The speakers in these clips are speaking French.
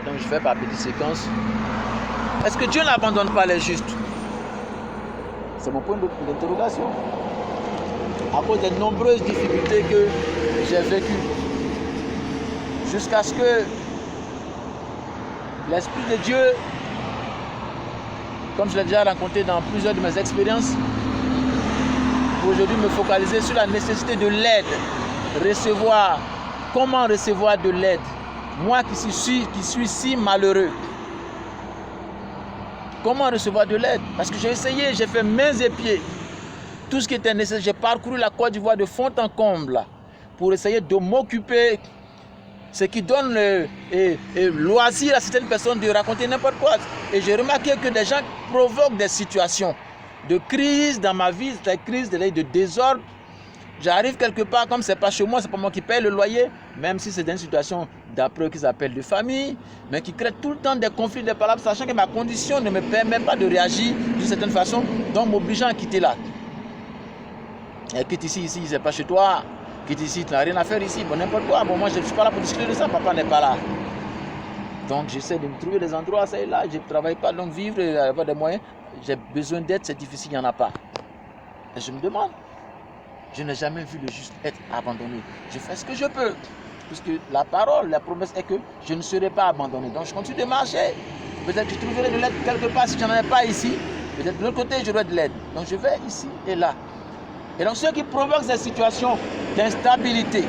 donc je fais par petites séquences. Est-ce que Dieu n'abandonne pas les justes? C'est mon point d'interrogation. À cause des nombreuses difficultés que j'ai vécues. Jusqu'à ce que l'Esprit de Dieu, comme je l'ai déjà rencontré dans plusieurs de mes expériences, pour aujourd'hui me focaliser sur la nécessité de l'aide. Recevoir. Comment recevoir de l'aide? Moi qui suis si malheureux. Comment recevoir de l'aide? Parce que j'ai essayé, j'ai fait mains et pieds. Tout ce qui était nécessaire. J'ai parcouru la Côte d'Ivoire de fond en comble pour essayer de m'occuper. Ce qui donne le loisir à certaines personnes de raconter n'importe quoi. Et j'ai remarqué que des gens provoquent des situations de crise dans ma vie, des crises, de désordre. J'arrive quelque part, comme c'est pas chez moi, c'est pas moi qui paye le loyer, même si c'est une situation d'après qu'ils appellent de famille, mais qui crée tout le temps des conflits, des palabres, sachant que ma condition ne me permet pas de réagir d'une certaine façon, donc m'obligeant à quitter là. Et quitte ici, c'est pas chez toi, quitte ici, tu n'as rien à faire ici, bon n'importe quoi, bon moi je ne suis pas là pour discuter de ça, papa n'est pas là. Donc j'essaie de me trouver des endroits, ça et là, je ne travaille pas, donc vivre, avoir des moyens, j'ai besoin d'aide, c'est difficile, il n'y en a pas. Et je me demande, je n'ai jamais vu le juste être abandonné. Je fais ce que je peux. Puisque la parole, la promesse est que je ne serai pas abandonné. Donc je continue de marcher. Peut-être que je trouverai de l'aide quelque part si je n'en ai pas ici. Peut-être de l'autre côté, j'aurai de l'aide. Donc je vais ici et là. Et donc ceux qui provoquent ces situations d'instabilité,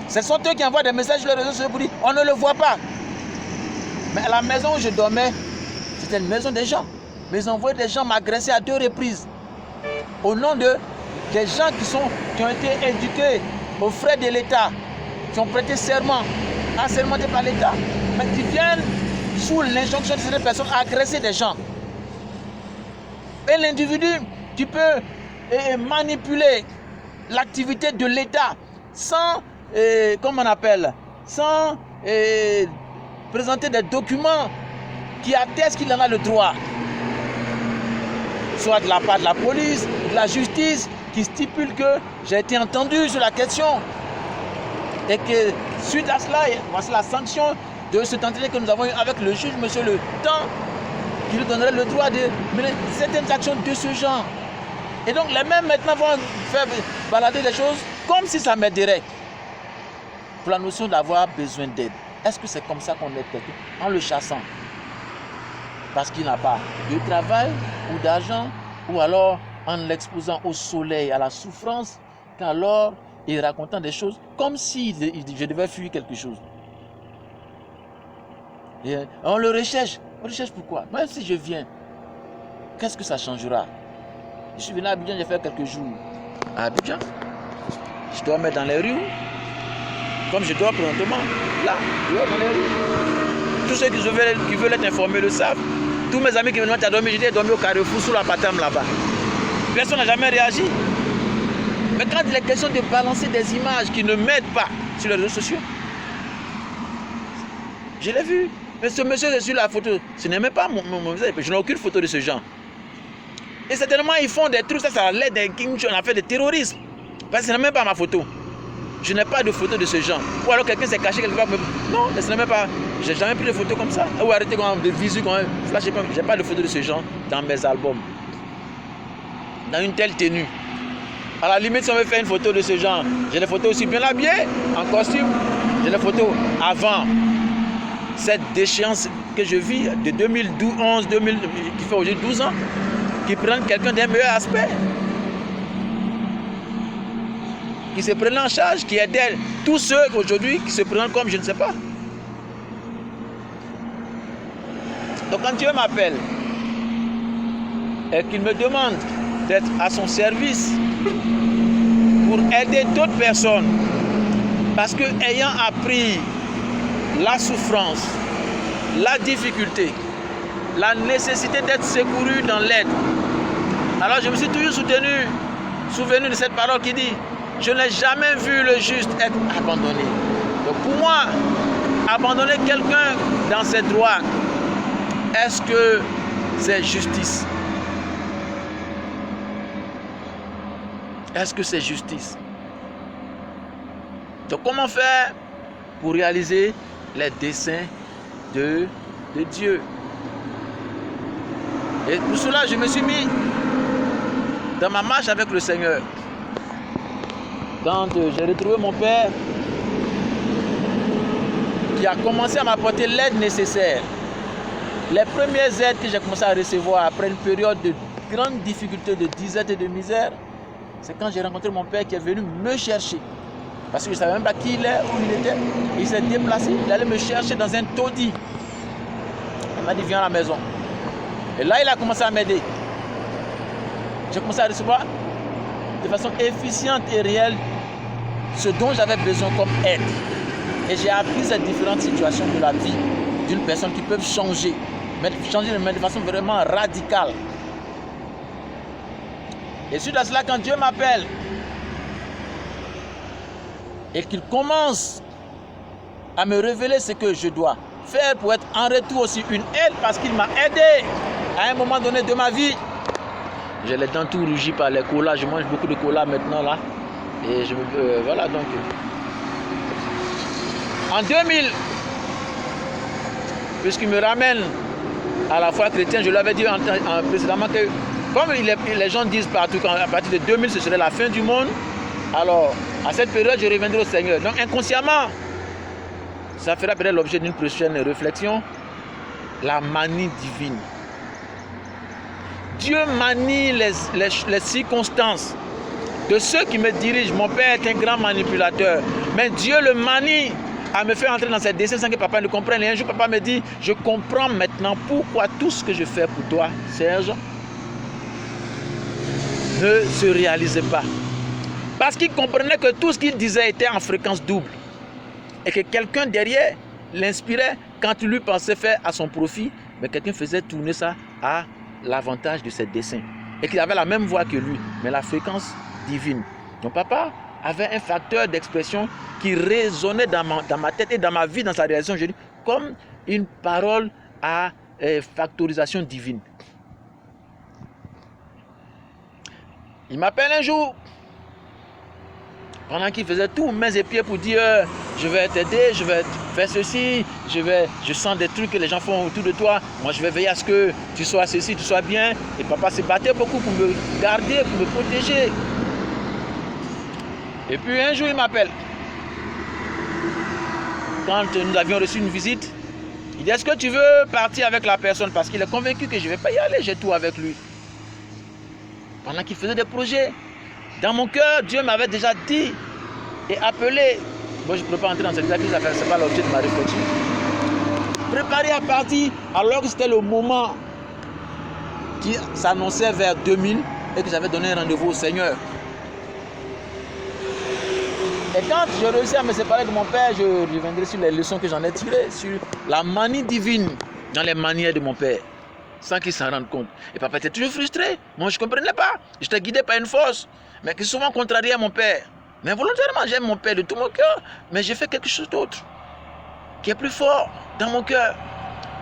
ce sont eux qui envoient des messages sur les réseaux sociaux pour dire on ne le voit pas. Mais à la maison où je dormais, c'était une maison des gens. Mais ils ont envoyé des gens m'agresser à 2 reprises. Au nom des gens qui ont été éduqués aux frais de l'État, qui ont prêté serment, assermentés par l'État, mais qui viennent sous l'injonction de certaines personnes agresser des gens. Et l'individu qui peut manipuler l'activité de l'État sans, comment on appelle, sans présenter des documents qui attestent qu'il en a le droit. Soit de la part de la police, de la justice, qui stipule que j'ai été entendu sur la question et que suite à cela, voici la sanction de cet entretien que nous avons eu avec le juge, monsieur Le Temps, qui nous donnerait le droit de mener certaines actions de ce genre. Et donc les mêmes maintenant vont faire balader les choses comme si ça m'aiderait. Pour la notion d'avoir besoin d'aide. Est-ce que c'est comme ça qu'on aide quelqu'un? En le chassant. Parce qu'il n'a pas de travail ou d'argent, ou alors en l'exposant au soleil, à la souffrance, qu'alors il racontant des choses comme si je devais fuir quelque chose. Et on le recherche. On recherche pourquoi? Même si je viens, qu'est-ce que ça changera? Je suis venu à Abidjan, j'ai fait quelques jours. À Abidjan, je dois mettre dans les rues, comme je dois présentement, là, dans les rues. Tous ceux qui veulent être informés le savent. Tous mes amis qui me demandent à dormir, j'ai dormi au Carrefour sous la patame là-bas. Personne n'a jamais réagi. Mais quand il est question de balancer des images qui ne m'aident pas sur les réseaux sociaux, je l'ai vu. Mais ce monsieur est sur la photo, ce n'est même pas mon visage, je n'ai aucune photo de ce genre. Et certainement ils font des trucs, ça a l'air d'un on a fait de terrorisme. Parce que ce n'est même pas ma photo. Je n'ai pas de photo de ce genre. Ou alors quelqu'un s'est caché quelque part. Non, ce n'est même pas. J'ai jamais pris de photo comme ça. Ou arrêté de visu quand même. Là, j'ai pas de photo de ce genre dans mes albums. Dans une telle tenue. À la limite, si on veut faire une photo de ce genre, j'ai des photos aussi bien habillées, en costume. J'ai des photos avant cette déchéance que je vis de 2011, qui fait aujourd'hui 12 ans, qui prennent quelqu'un d'un meilleur aspect. Qui se prennent en charge, qui aident tous ceux aujourd'hui qui se prennent comme je ne sais pas. Donc quand Dieu m'appelle et qu'il me demande d'être à son service pour aider d'autres personnes, parce que ayant appris la souffrance, la difficulté, la nécessité d'être secouru dans l'aide, alors je me suis toujours souvenu de cette parole qui dit: je n'ai jamais vu le juste être abandonné. Donc pour moi, abandonner quelqu'un dans ses droits, est-ce que c'est justice? Est-ce que c'est justice? Donc comment faire pour réaliser les desseins de Dieu. Et pour cela, je me suis mis dans ma marche avec le Seigneur. Quand j'ai retrouvé mon père, qui a commencé à m'apporter l'aide nécessaire. Les premières aides que j'ai commencé à recevoir après une période de grande difficulté, de disette et de misère, c'est quand j'ai rencontré mon père qui est venu me chercher. Parce que je ne savais même pas qui il est, où il était. Il s'est déplacé, il allait me chercher dans un taudis. Il m'a dit, viens à la maison. Et là, il a commencé à m'aider. J'ai commencé à recevoir de façon efficiente et réelle ce dont j'avais besoin comme aide. Et j'ai appris ces différentes situations de la vie d'une personne qui peuvent changer, mais de façon vraiment radicale. Et suite à cela, quand Dieu m'appelle et qu'il commence à me révéler ce que je dois faire pour être en retour aussi une aide, parce qu'il m'a aidé à un moment donné de ma vie. J'ai les dents tout rougies par les colas, je mange beaucoup de colas maintenant là. Et je me... voilà donc... En 2000, puisqu'il me ramène à la foi chrétienne, je lui avais dit précédemment que, comme les gens disent partout qu'à partir de 2000, ce serait la fin du monde, alors à cette période, je reviendrai au Seigneur. Donc inconsciemment, ça fera peut-être l'objet d'une prochaine réflexion, la manie divine. Dieu manie les circonstances de ceux qui me dirigent. Mon père est un grand manipulateur, mais Dieu le manie à me faire entrer dans cette dessin sans que papa ne comprenne. Et un jour, papa me dit, je comprends maintenant pourquoi tout ce que je fais pour toi, Serge, ne se réalisait pas. Parce qu'il comprenait que tout ce qu'il disait était en fréquence double. Et que quelqu'un derrière l'inspirait quand il lui pensait faire à son profit, mais quelqu'un faisait tourner ça à l'avantage de ses dessins. Et qu'il avait la même voix que lui, mais la fréquence divine. Donc papa avait un facteur d'expression qui résonnait dans ma tête et dans ma vie, dans sa réalisation, je dis, comme une parole à factorisation divine. Il m'appelle un jour, pendant qu'il faisait tout mains et pieds pour dire, je vais t'aider, je vais faire ceci, je sens des trucs que les gens font autour de toi, moi je vais veiller à ce que tu sois ceci, tu sois bien. Et papa se battait beaucoup pour me garder, pour me protéger. Et puis un jour il m'appelle. Quand nous avions reçu une visite, il dit, est-ce que tu veux partir avec la personne? Parce qu'il est convaincu que je ne vais pas y aller, j'ai tout avec lui. Pendant qu'il faisait des projets, dans mon cœur, Dieu m'avait déjà dit et appelé. Moi, je ne peux pas entrer dans cette affaire, ce n'est pas l'objet de ma réflexion. Préparé à partir alors que c'était le moment qui s'annonçait vers 2000 et que j'avais donné un rendez-vous au Seigneur. Et quand j'ai réussi à me séparer de mon père, je reviendrai sur les leçons que j'en ai tirées, sur la manie divine dans les manières de mon père, sans qu'il s'en rende compte. Et papa était toujours frustré. Moi, je ne comprenais pas. J'étais guidé par une force, mais qui souvent contrariait mon père. Mais volontairement, j'aime mon père de tout mon cœur, mais j'ai fait quelque chose d'autre, qui est plus fort dans mon cœur.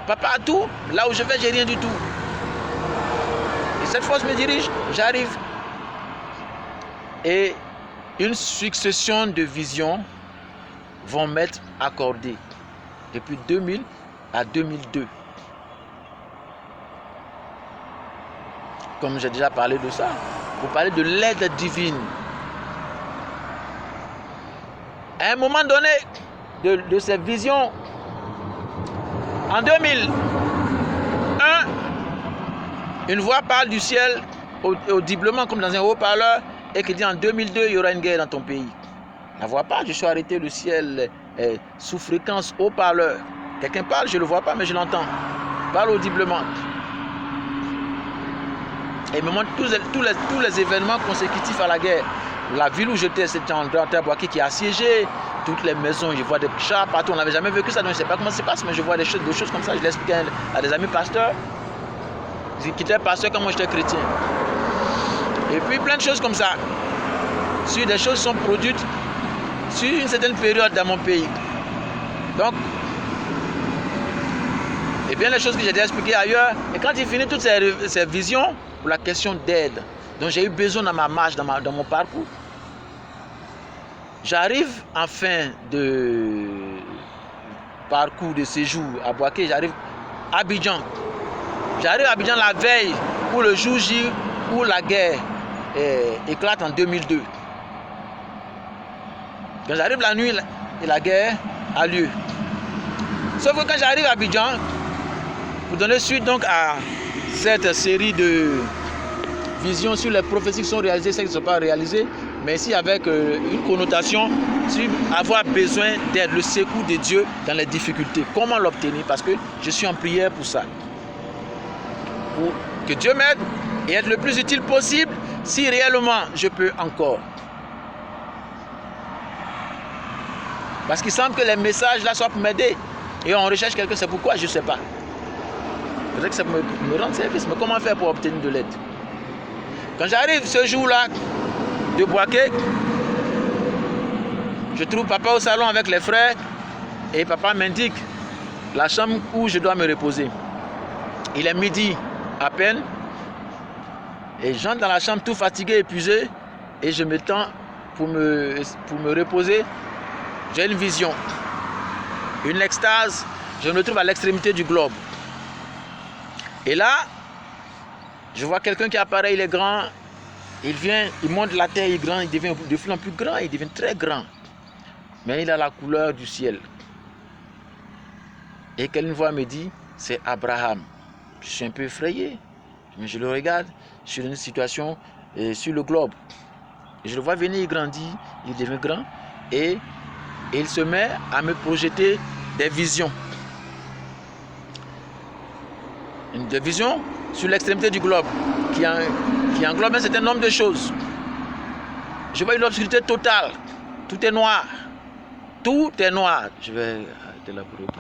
Papa a tout, là où je vais, j'ai rien du tout. Et cette force me dirige, j'arrive. Et une succession de visions vont m'être accordées depuis 2000 à 2002. Comme j'ai déjà parlé de ça, pour parler de l'aide divine. À un moment donné de ces visions, en 2001, une voix parle du ciel audiblement comme dans un haut-parleur et qui dit en 2002, il y aura une guerre dans ton pays. La voix parle, je suis arrêté, le ciel sous fréquence haut-parleur. Quelqu'un parle, je ne le vois pas, mais je l'entends. Parle audiblement. Et il me montre tous les événements consécutifs à la guerre. La ville où j'étais, c'était André-Boaki qui est assiégée. Toutes les maisons, je vois des chats partout. On n'avait jamais vécu ça, donc je ne sais pas comment ça se passe, mais je vois des choses comme ça. Je l'explique à des amis pasteurs qui étaient pasteurs quand moi j'étais chrétien. Et puis plein de choses comme ça. Sur des choses qui sont produites sur une certaine période dans mon pays. Donc, et bien les choses que j'ai déjà expliquées ailleurs. Et quand il finit toutes ces visions, pour la question d'aide, dont j'ai eu besoin dans ma marche, dans mon parcours, j'arrive en fin parcours de séjour à Boaké, j'arrive à Abidjan. J'arrive à Abidjan la veille ou le jour J où la guerre éclate en 2002. Quand j'arrive la nuit, la guerre a lieu. Sauf que quand j'arrive à Abidjan, pour donner suite donc à cette série de visions sur les prophéties qui sont réalisées, celles qui ne sont pas réalisées, mais ici avec une connotation sur avoir besoin d'aide, le secours de Dieu dans les difficultés. Comment l'obtenir? Parce que je suis en prière pour ça. Pour que Dieu m'aide et être le plus utile possible si réellement je peux encore. Parce qu'il semble que les messages là soient pour m'aider. Et on recherche quelqu'un, c'est pourquoi, je ne sais pas. Peut-être que ça me rend service, mais comment faire pour obtenir de l'aide? Quand j'arrive ce jour-là de Boaké, je trouve papa au salon avec les frères et papa m'indique la chambre où je dois me reposer. Il est midi à peine et j'entre dans la chambre tout fatigué, épuisé et je me tends pour me reposer. J'ai une vision, une extase, je me trouve à l'extrémité du globe. Et là, je vois quelqu'un qui apparaît, il est grand, il vient, il monte la terre, il grand, il devient de plus en plus grand, il devient très grand. Mais il a la couleur du ciel. Et qu'une voix me dit, c'est Abraham. Je suis un peu effrayé, mais je le regarde, je suis dans une situation sur le globe. Et je le vois venir, il grandit, il devient grand, et il se met à me projeter des visions. Des visions sur l'extrémité du globe, qui englobe un certain nombre de choses. Je vois une obscurité totale, tout est noir. Tout est noir. Je vais arrêter là pour